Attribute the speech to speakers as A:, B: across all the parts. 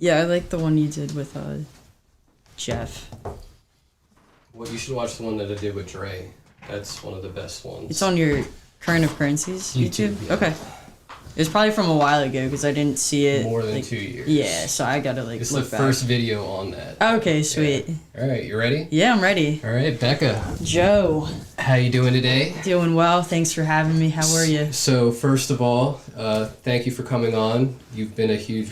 A: Yeah, I like the one you did with Jeff.
B: Well, you should watch the one that I did with Dre. That's one of the best ones.
A: It's on your Current of Currencies YouTube?
B: Yeah.
A: Okay. It was probably from a while ago because I didn't see it.
B: More than
A: like,
B: 2 years.
A: Yeah, so I gotta
B: It's
A: look
B: the
A: back.
B: first video on that.
A: Okay, sweet.
B: Yeah. All right, you ready?
A: Yeah, I'm ready.
B: All right, Becca.
A: Joe.
B: How you doing today?
A: Doing well. Thanks for having me. How are you?
B: So first of all, thank you for coming on. You've been a huge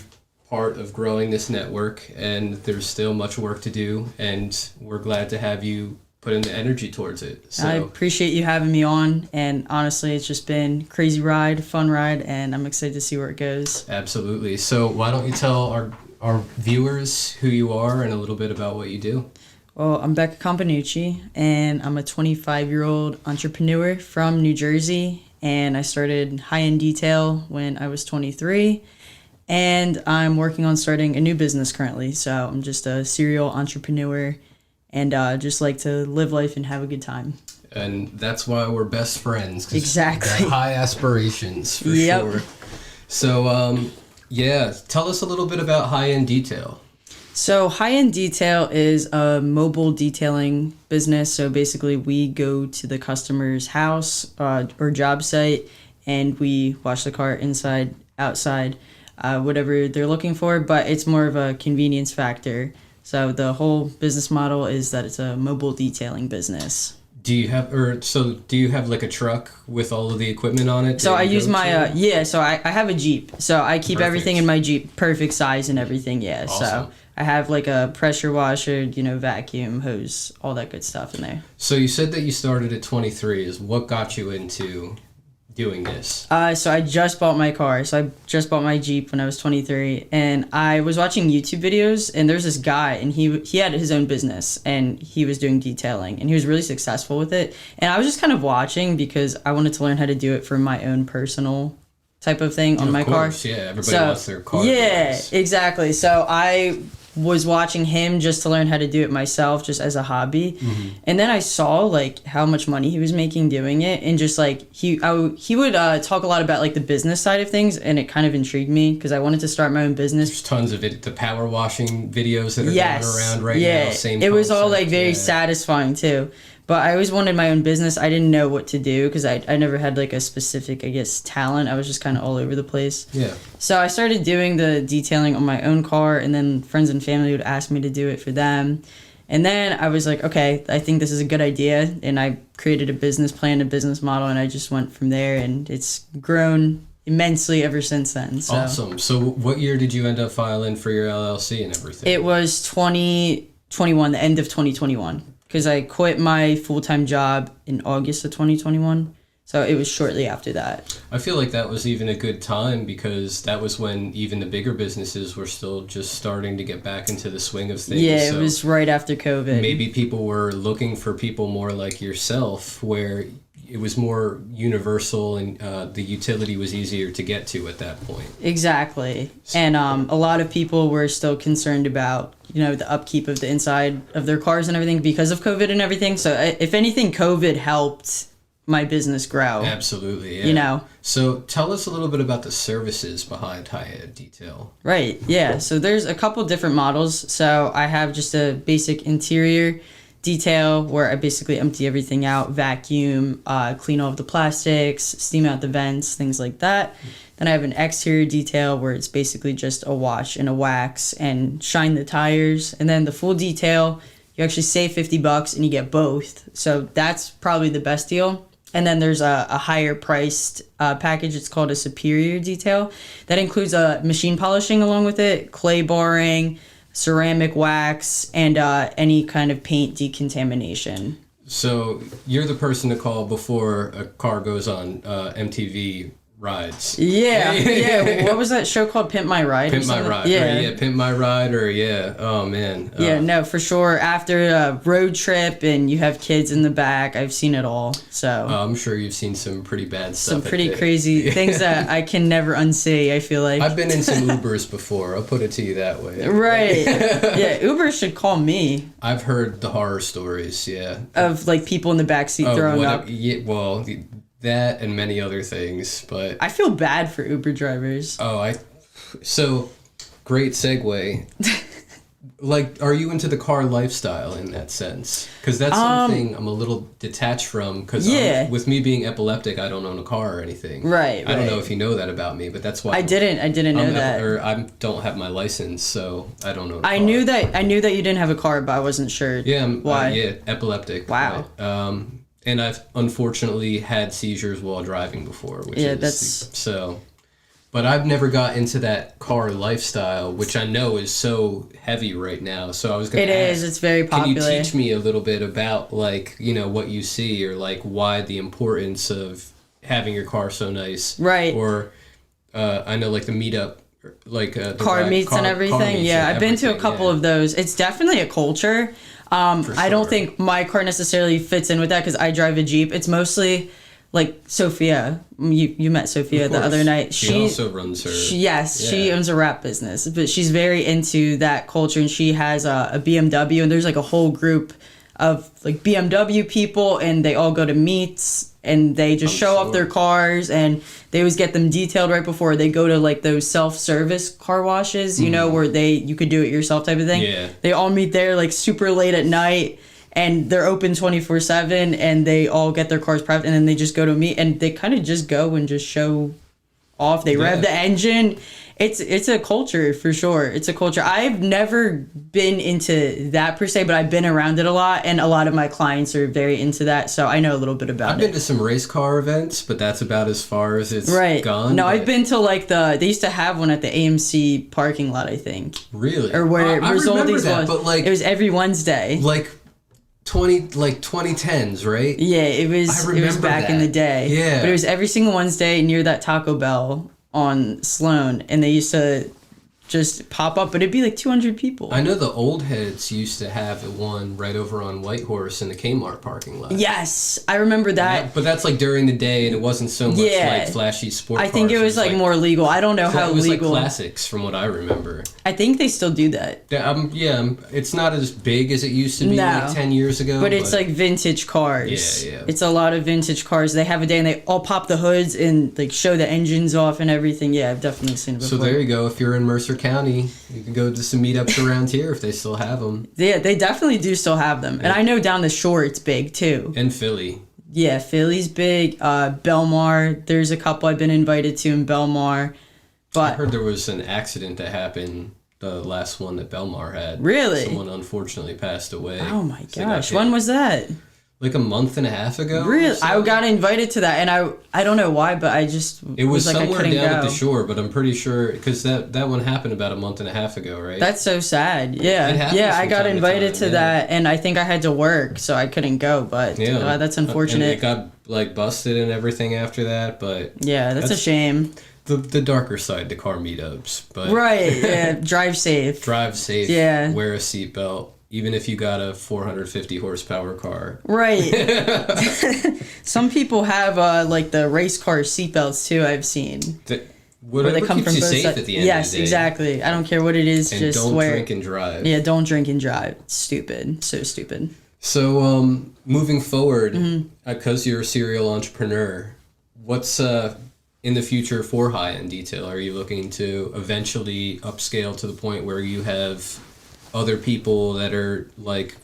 B: part of growing this network, and there's still much work to do, and we're glad to have you put in the energy towards it. So
A: I appreciate you having me on, and honestly, it's just been crazy ride, fun ride, and I'm excited to see where it goes.
B: absolutely. So why don't you tell our viewers who you are and a little bit about what you do?
A: Well, I'm Becca Compagnucci, and I'm a 25-year-old entrepreneur from New Jersey, and I started high-end detail when I was 23, and I'm working on starting a new business currently, so I'm just a serial entrepreneur, and just like to live life and have a good time.
B: And that's why we're best friends. 'Cause
A: Exactly.
B: we got high aspirations, for
A: Yep.
B: sure. So, yeah, tell us a little bit about high-end detail.
A: So high-end detail is a mobile detailing business. So basically we go to the customer's house or job site, and we wash the car inside, outside, whatever they're looking for, but it's more of a convenience factor. So the whole business model is that it's a mobile detailing business.
B: Do you have like a truck with all of the equipment on it?
A: So
B: that
A: I
B: you
A: use
B: go
A: my,
B: to?
A: so I have a Jeep. So I keep
B: Perfect.
A: everything in my Jeep, perfect size and everything, yeah.
B: Awesome.
A: So I have like a pressure washer, vacuum, hose, all that good stuff in there.
B: So you said that you started at 23. Is what got you into doing this?
A: So I just bought my car. So I just bought my Jeep when I was 23, and I was watching YouTube videos, and there's this guy, and he had his own business, and he was doing detailing, and he was really successful with it. And I was just kind of watching because I wanted to learn how to do it for my own personal type of thing on my car.
B: Yeah, everybody wants their car.
A: Yeah,
B: business.
A: exactly. So I was watching him just to learn how to do it myself, just as a hobby.
B: Mm-hmm.
A: And then I saw like how much money he was making doing it, and just like he would talk a lot about like the business side of things, and it kind of intrigued me because I wanted to start my own business.
B: There's tons of it. The power washing videos that are
A: Yes.
B: going around right
A: Yeah.
B: now. Same.
A: It was all
B: concept,
A: like very
B: yeah.
A: satisfying too. But I always wanted my own business. I didn't know what to do because I never had like a specific, I guess, talent. I was just kind of all over the place.
B: Yeah.
A: So I started doing the detailing on my own car, and then friends and family would ask me to do it for them. And then I was like, okay, I think this is a good idea. And I created a business plan, a business model, and I just went from there, and it's grown immensely ever since then. So
B: Awesome. So what year did you end up filing for your LLC and everything?
A: it was 2021, the end of 2021, because I quit my full-time job in August of 2021. So it was shortly after that.
B: I feel like that was even a good time because that was when even the bigger businesses were still just starting to get back into the swing of things.
A: Yeah,
B: So
A: it was right after COVID.
B: maybe people were looking for people more like yourself where it was more universal and the utility was easier to get to at that point.
A: Exactly. And a lot of people were still concerned about, the upkeep of the inside of their cars and everything because of COVID and everything. So if anything, COVID helped my business grow.
B: Absolutely, yeah.
A: You
B: So tell us a little bit about the services behind high-end detail.
A: Right, yeah. So there's a couple different models. So I have just a basic interior detail where I basically empty everything out, vacuum, clean all of the plastics, steam out the vents, things like that. Then I have an exterior detail where it's basically just a wash and a wax and shine the tires. And then the full detail, you actually save $50 and you get both. So that's probably the best deal. And then there's a higher priced package. It's called a superior detail. That includes machine polishing along with it, clay barring, ceramic wax, and any kind of paint decontamination.
B: So you're the person to call before a car goes on MTV rides.
A: Yeah. What was that show called? Pimp My Ride?
B: Pimp My Ride.
A: Yeah.
B: Pimp My Ride oh man.
A: Yeah, no, for sure. After a road trip and you have kids in the back, I've seen it all. So
B: I'm sure you've seen some pretty bad stuff.
A: some pretty crazy things that I can never unsee, I feel like.
B: I've been in some Ubers before, I'll put it to you that way.
A: Right. Yeah, Uber should call me.
B: I've heard the horror stories, yeah.
A: Of like people in the backseat throwing up.
B: Yeah, well, that and many other things, but
A: I feel bad for Uber drivers.
B: so great segue. Like, are you into the car lifestyle in that sense? Because that's something I'm a little detached from. Because with me being epileptic, I don't own a car or anything.
A: Right.
B: I don't know if you know that about me, but that's why
A: I didn't know that.
B: Or I don't have my license, so I don't own a car.
A: I knew that you didn't have a car, but I wasn't sure.
B: Yeah.
A: Why?
B: Epileptic.
A: Wow.
B: Right? And I've unfortunately had seizures while driving before, which is so. But I've never got into that car lifestyle, which I know is so heavy right now. So I was going to ask.
A: It is. It's very popular.
B: Can you teach me a little bit about, like, you know, what you see, or like why the importance of having your car so nice?
A: Right.
B: Or I know, like, the meetup, like the
A: car meets and everything. I've been to a couple of those. It's definitely a culture. Sure. I don't think my car necessarily fits in with that because I drive a Jeep. It's mostly like Sophia. You met Sophia the other night.
B: She also runs her.
A: She owns a wrap business, but she's very into that culture, and she has a BMW, and there's like a whole group of like BMW people, and they all go to meets, and they just show off their cars, and they always get them detailed right before they go to like those self-service car washes, you know, where you could do it yourself type of thing.
B: Yeah.
A: They all meet there like super late at night, and they're open 24/7, and they all get their cars prepped, and then they just go to meet, and they kind of just go and just show off. They rev the engine. It's a culture for sure. It's a culture. I've never been into that per se, but I've been around it a lot, and a lot of my clients are very into that, so I know a little bit about it.
B: I've been to some race car events, but that's about as far as it's gone.
A: No, I've been to like they used to have one at the AMC parking lot, I think.
B: Really?
A: Or where
B: I remember that,
A: was.
B: But like
A: it was every Wednesday.
B: Like 2010s, right?
A: Yeah, it was back in the day.
B: Yeah.
A: But it was every single Wednesday near that Taco Bell on Sloan, and they used to just pop up, but it'd be like 200 people.
B: I know the old heads used to have one right over on Whitehorse in the Kmart parking lot.
A: Yes, I remember that.
B: But that's like during the day, and it wasn't so much like flashy sport cars.
A: I think it was like more legal. I don't know how legal.
B: It was like classics from what I remember.
A: I think they still do that.
B: It's not as big as it used to be like 10 years ago.
A: But it's like vintage cars.
B: Yeah.
A: It's a lot of vintage cars. They have a day and they all pop the hoods and like show the engines off and everything. Yeah, I've definitely seen it before.
B: So there you go. If you're in Mercer County, you can go to some meetups around here if they still have them.
A: Yeah, they definitely do still have them. And I know down the shore it's big too.
B: And Philly.
A: Yeah, Philly's big. Belmar, there's a couple I've been invited to in Belmar. But
B: I heard there was an accident that happened, the last one that Belmar had.
A: Really?
B: Someone unfortunately passed away.
A: Oh my gosh, when was that?
B: Like a month and a half ago.
A: Really? I got invited to that, and I don't know why, but I just
B: it was
A: like
B: somewhere
A: I
B: down
A: go.
B: at the shore, but I'm pretty sure because that one happened about a month and a half ago, right?
A: That's so sad. Yeah, I got invited to that, and I think I had to work, so I couldn't go. But that's unfortunate.
B: And it got like busted and everything after that, but
A: yeah, that's a shame.
B: The darker side to car meetups, but
A: right. Yeah, drive safe.
B: Drive safe.
A: Yeah.
B: Wear a seatbelt. Even if you got a 450 horsepower car.
A: Right. Some people have like the race car seatbelts too, I've seen.
B: Where they come from both sides. At the end
A: yes,
B: of the day.
A: Exactly. I don't care what it is.
B: And
A: just
B: don't drink and drive.
A: Yeah, don't drink and drive. It's stupid. So stupid.
B: So moving forward, because you're a serial entrepreneur, what's in the future for high-end detail? Are you looking to eventually upscale to the point where you have other people that are like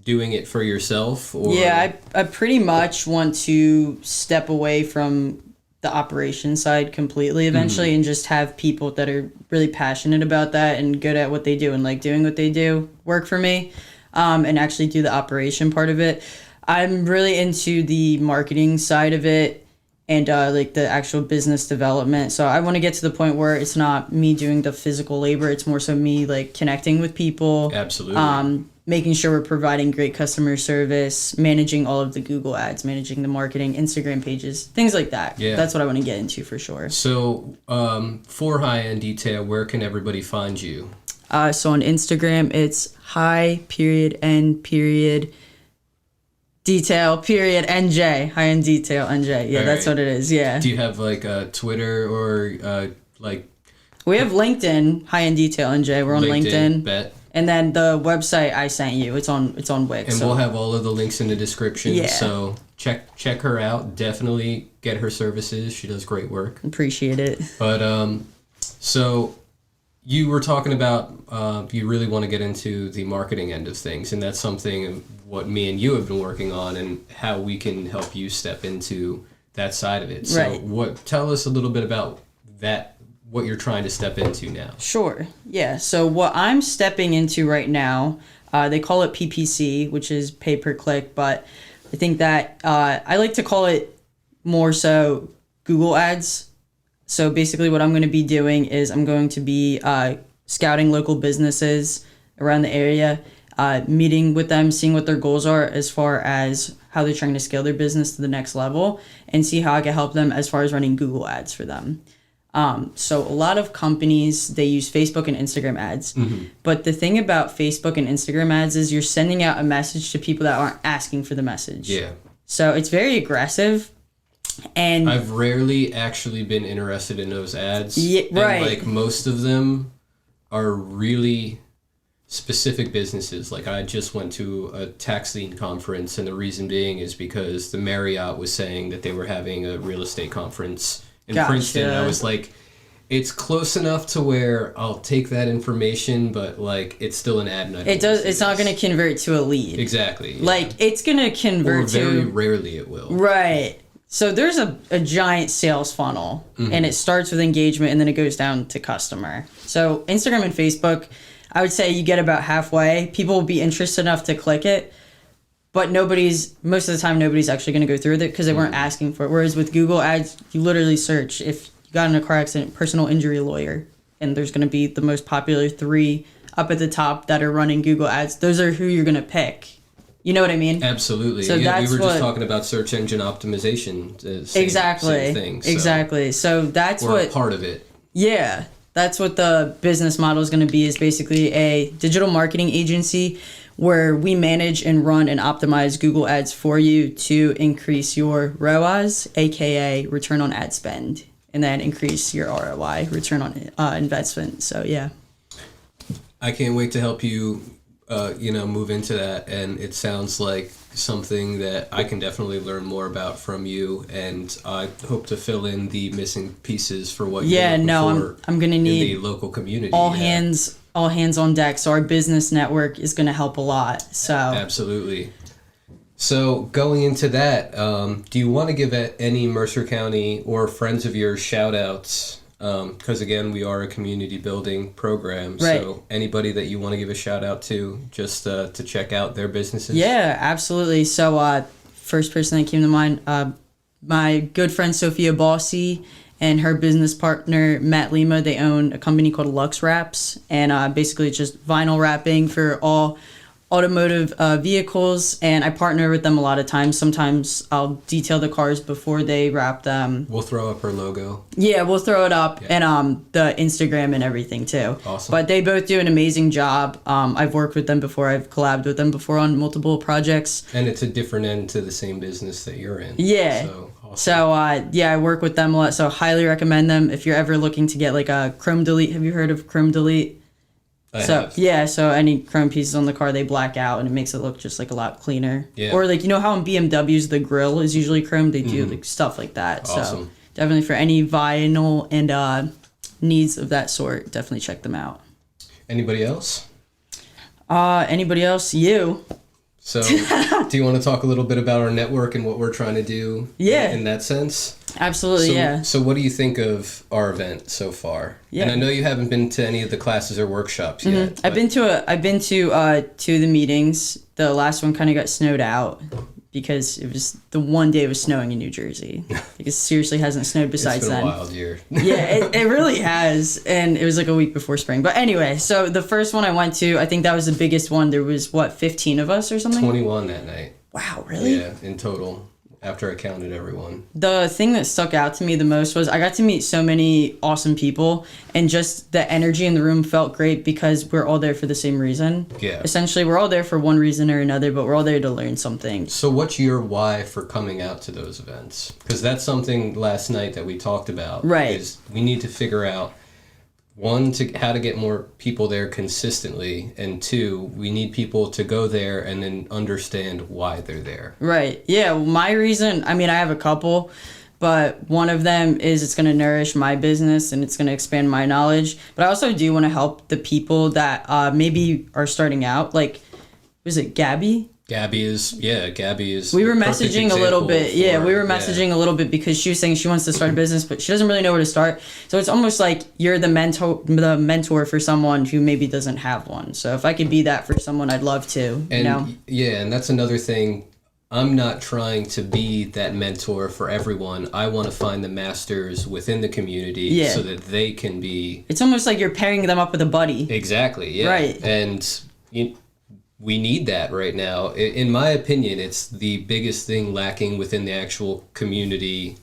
B: doing it for yourself? Or
A: yeah, I pretty much want to step away from the operation side completely eventually and just have people that are really passionate about that and good at what they do and like doing what they do work for me, and actually do the operation part of it. I'm really into the marketing side of it and like the actual business development. So I want to get to the point where it's not me doing the physical labor. It's more so me like connecting with people.
B: Absolutely.
A: Making sure we're providing great customer service, managing all of the Google ads, managing the marketing, Instagram pages, things like that.
B: Yeah.
A: That's what I want to get into for sure.
B: So for high-end detail, where can everybody find you?
A: So on Instagram, it's high_end_ detail NJ, high-end detail NJ. Yeah, that's what it is. Yeah.
B: Do you have like a Twitter or like?
A: We have LinkedIn, high-end detail NJ. We're on LinkedIn.
B: Bet.
A: And then the website I sent you, it's on Wix.
B: And we'll have all of the links in the description.
A: Yeah.
B: So check her out. Definitely get her services. She does great work.
A: Appreciate it.
B: But so You were talking about you really want to get into the marketing end of things, and that's something what me and you have been working on, and how we can help you step into that side of it. So,
A: Right.
B: tell us a little bit about that. What you're trying to step into now.
A: Sure. Yeah. So what I'm stepping into right now, they call it PPC, which is pay per click, but I think that I like to call it more so Google Ads. So basically what I'm going to be doing is I'm going to be scouting local businesses around the area, meeting with them, seeing what their goals are as far as how they're trying to scale their business to the next level, and see how I can help them as far as running Google Ads for them. So a lot of companies, they use Facebook and Instagram ads. But the thing about Facebook and Instagram ads is you're sending out a message to people that aren't asking for the message.
B: Yeah.
A: So it's very aggressive. And
B: I've rarely actually been interested in those ads.
A: Yeah, right.
B: And like most of them are really specific businesses. Like I just went to a tax lien conference, and the reason being is because the Marriott was saying that they were having a real estate conference in Princeton. I was like, it's close enough to where I'll take that information, but like it's still an ad, and
A: it's not going to convert to a lead.
B: Exactly. Yeah.
A: Like it's going to convert
B: or very rarely it will.
A: Right. So there's a giant sales funnel, and it starts with engagement, and then it goes down to customer. So Instagram and Facebook, I would say you get about halfway. People will be interested enough to click it, but most of the time nobody's actually going to go through with it because they weren't asking for it. Whereas with Google Ads, you literally search if you got in a car accident, personal injury lawyer, and there's going to be the most popular 3 up at the top that are running Google Ads. Those are who you're going to pick. You know what I mean?
B: Absolutely.
A: So
B: yeah, we were just talking about search engine optimization. Same thing. So
A: Exactly. So that's
B: we're a part of it.
A: Yeah. That's what the business model is going to be, is basically a digital marketing agency where we manage and run and optimize Google Ads for you to increase your ROAS, aka return on ad spend, and then increase your ROI, return on investment. So yeah.
B: I can't wait to help you, move into that, and it sounds like something that I can definitely learn more about from you, and I hope to fill in the missing pieces for what you're looking for.
A: I'm gonna need
B: in the local community.
A: All hands on deck. So our business network is gonna help a lot. So
B: absolutely. So going into that, do you want to give any Mercer County or friends of yours shout outs? Because again, we are a community building program.
A: Right.
B: So anybody that you want to give a shout out to, just to check out their businesses?
A: Yeah, absolutely. So first person that came to mind, my good friend Sophia Bossy and her business partner Matt Lima, they own a company called Lux Wraps, and basically it's just vinyl wrapping for all automotive vehicles, and I partner with them a lot of times. Sometimes I'll detail the cars before they wrap them.
B: We'll throw up her logo.
A: Yeah, we'll throw it up, and the Instagram and everything too.
B: Awesome.
A: But they both do an amazing job. I've worked with them before. I've collabed with them before on multiple projects.
B: And it's a different end to the same business that you're in.
A: Yeah.
B: So, awesome.
A: So I work with them a lot. So highly recommend them if you're ever looking to get like a chrome delete. Have you heard of chrome delete?
B: I have.
A: Yeah, so any chrome pieces on the car, they black out, and it makes it look just like a lot cleaner.
B: Yeah.
A: Or like, you know how in BMWs the grill is usually chrome? They do like stuff like that.
B: Awesome.
A: So definitely for any vinyl and needs of that sort, definitely check them out.
B: Anybody else?
A: Anybody else? You.
B: So, do you want to talk a little bit about our network and what we're trying to do in that sense?
A: Absolutely, yeah.
B: So what do you think of our event so far?
A: Yeah.
B: And I know you haven't been to any of the classes or workshops yet.
A: I've been to 2 of the meetings. The last one kind of got snowed out because it was the one day it was snowing in New Jersey. Because seriously hasn't snowed besides
B: It's been
A: then.
B: a wild year.
A: Yeah, it really has. And it was like a week before spring. But anyway, so the first one I went to, I think that was the biggest one. There was, 15 of us or something?
B: 21 that night.
A: Wow, really?
B: Yeah, in total, after I counted everyone.
A: The thing that stuck out to me the most was I got to meet so many awesome people, and just the energy in the room felt great because we're all there for the same reason.
B: Yeah.
A: Essentially, we're all there for one reason or another, but we're all there to learn something.
B: So what's your why for coming out to those events? Because that's something last night that we talked about.
A: Right.
B: Is we need to figure out, one, how to get more people there consistently, and 2, we need people to go there and then understand why they're there.
A: Right. Yeah, well, my reason, I mean, I have a couple, but one of them is it's going to nourish my business and it's going to expand my knowledge. But I also do want to help the people that maybe are starting out. Like, was it Gabby?
B: Gabby is.
A: We were messaging a little bit. We were messaging a little bit because she was saying she wants to start a business, but she doesn't really know where to start. So it's almost like you're the mentor for someone who maybe doesn't have one. So if I could be that for someone, I'd love to.
B: And and that's another thing. I'm not trying to be that mentor for everyone. I want to find the masters within the community so that they can be...
A: It's almost like you're pairing them up with a buddy.
B: Exactly, yeah.
A: Right.
B: And we need that right now. In my opinion, it's the biggest thing lacking within the actual community.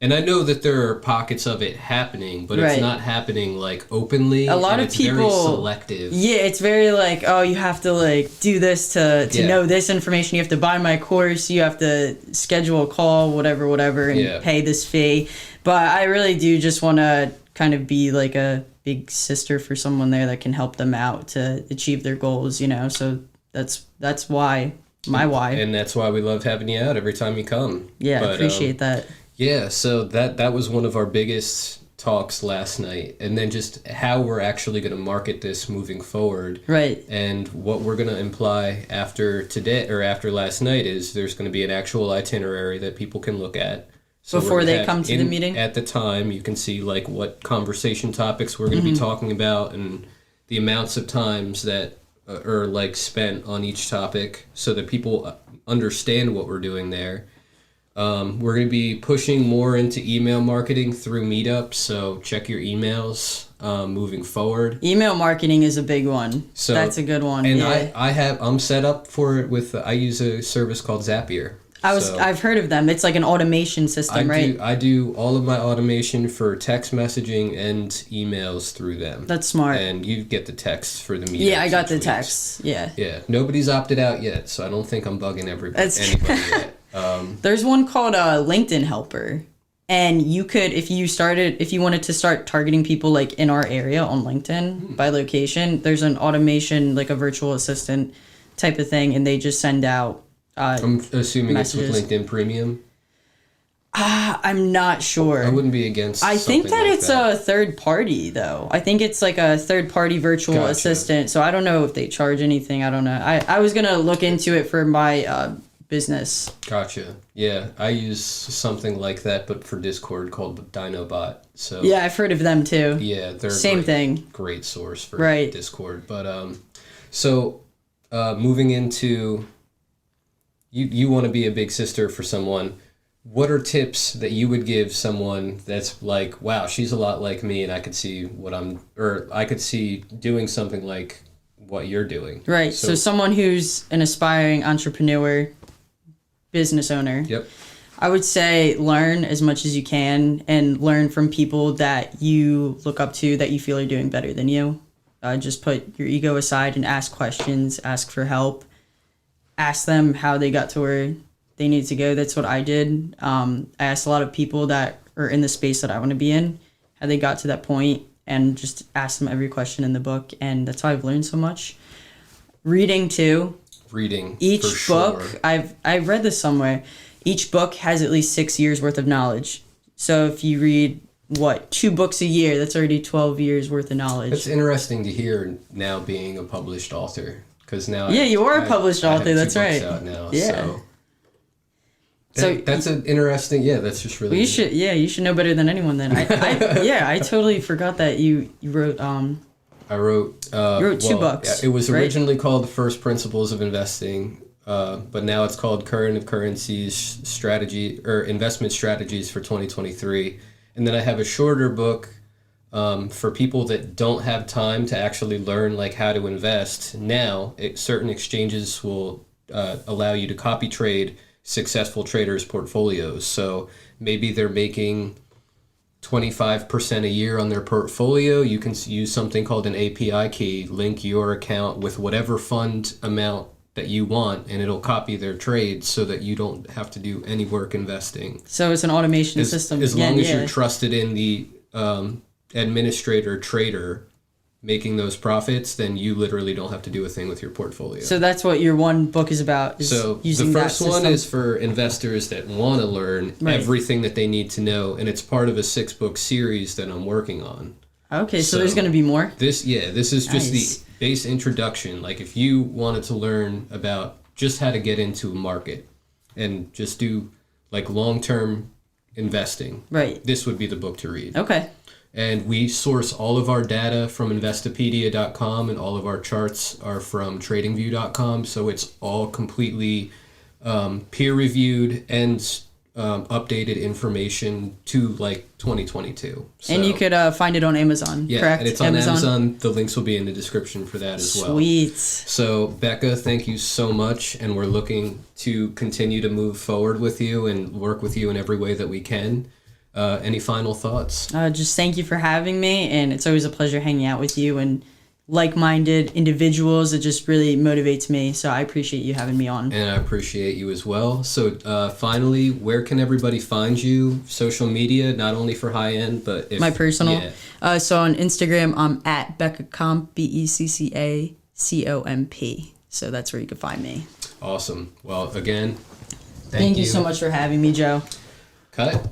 B: And I know that there are pockets of it happening, but it's not happening like openly.
A: A lot of people,
B: very selective.
A: Yeah, it's very like, oh, you have to like do this to know this information. You have to buy my course. You have to schedule a call, whatever, and pay this fee. But I really do just want to kind of be like a big sister for someone there that can help them out to achieve their goals. So that's why why.
B: And that's why we love having you out every time you come.
A: Yeah, I appreciate that.
B: Yeah, so that was one of our biggest talks last night, and then just how we're actually going to market this moving forward.
A: Right.
B: And what we're going to imply after today or after last night is there's going to be an actual itinerary that people can look at. So
A: before they come to the meeting?
B: At the time, you can see like what conversation topics we're going to be talking about and the amounts of times that are like spent on each topic so that people understand what we're doing there. We're going to be pushing more into email marketing through meetups, so check your emails moving forward.
A: Email marketing is a big one. So that's a good one.
B: And I'm set up for it with I use a service called Zapier.
A: I've heard of them. It's like an automation system, right?
B: I do all of my automation for text messaging and emails through them.
A: That's smart.
B: And you get the text for the meetups.
A: Yeah, I got the texts. Yeah.
B: Yeah. Nobody's opted out yet, so I don't think I'm bugging anybody yet.
A: There's one called LinkedIn Helper, and you could, if you wanted to start targeting people like in our area on LinkedIn by location, there's an automation, like a virtual assistant type of thing, and they just send out
B: I'm assuming
A: messages.
B: It's with LinkedIn Premium.
A: I'm not sure.
B: I wouldn't be against.
A: I think that it's a third party though. I think it's like a third party virtual assistant. So I don't know if they charge anything. I don't know. I was gonna look into it for my business.
B: Gotcha. Yeah, I use something like that, but for Discord called Dinobot. So
A: yeah, I've heard of them too.
B: Yeah, they're
A: same thing.
B: Great source for Discord. But moving into you want to be a big sister for someone. What are tips that you would give someone that's like, wow, she's a lot like me, and I could see I could see doing something like what you're doing.
A: Right. So someone who's an aspiring entrepreneur, business owner.
B: Yep.
A: I would say learn as much as you can and learn from people that you look up to that you feel are doing better than you. Just put your ego aside and ask questions, ask for help, ask them how they got to where they need to go. That's what I did. I asked a lot of people that are in the space that I want to be in, how they got to that point, and just asked them every question in the book. And that's how I've learned so much. Reading too. Each book, sure. I've read this somewhere. Each book has at least 6 years worth of knowledge. So if you read 2 books a year, that's already 12 years worth of knowledge.
B: It's interesting to hear now being a published author, because now
A: you are a published author. That's right.
B: Out now,
A: yeah.
B: So that's an interesting. Yeah, that's just really.
A: You should know better than anyone. Then I totally forgot that you wrote.
B: I wrote.
A: You wrote 2 books.
B: It was originally called The First Principles of Investing, but now it's called Current of Currencies Strategy or Investment Strategies for 2023. And then I have a shorter book for people that don't have time to actually learn like how to invest. Now, certain exchanges will allow you to copy trade successful traders' portfolios. So maybe they're making 25% a year on their portfolio. You can use something called an API key, link your account with whatever fund amount that you want, and it'll copy their trades so that you don't have to do any work investing.
A: So it's an automation system.
B: As long as you're trusted in the administrator trader, making those profits, then you literally don't have to do a thing with your portfolio.
A: So that's what your one book is about. Is
B: So
A: using
B: the first
A: that
B: one
A: system.
B: is for investors that want to learn
A: Right.
B: everything that they need to know, and it's part of a 6-book series that I'm working on.
A: Okay, so there's going to be more?
B: This is just
A: Nice.
B: the base introduction. Like if you wanted to learn about just how to get into a market and just do like long-term investing,
A: Right.
B: this would be the book to read.
A: Okay.
B: And we source all of our data from Investopedia.com, and all of our charts are from TradingView.com. So it's all completely peer-reviewed and updated information to like 2022. So,
A: And you could find it on Amazon,
B: yeah,
A: correct?
B: and it's on Amazon. The links will be in the description for that as well.
A: Sweet.
B: So Becca, thank you so much, and we're looking to continue to move forward with you and work with you in every way that we can. Any final thoughts?
A: Just thank you for having me, and it's always a pleasure hanging out with you and like-minded individuals. It just really motivates me, so I appreciate you having me on.
B: And I appreciate you as well. So finally, where can everybody find you? Social media, not only for high end, but if,
A: My personal.
B: Yeah.
A: So on Instagram, I'm at Becca Comp, BECCACOMP. So that's where you can find me.
B: Awesome. Well, again,
A: Thank you so much for having me, Joe.
B: Cut.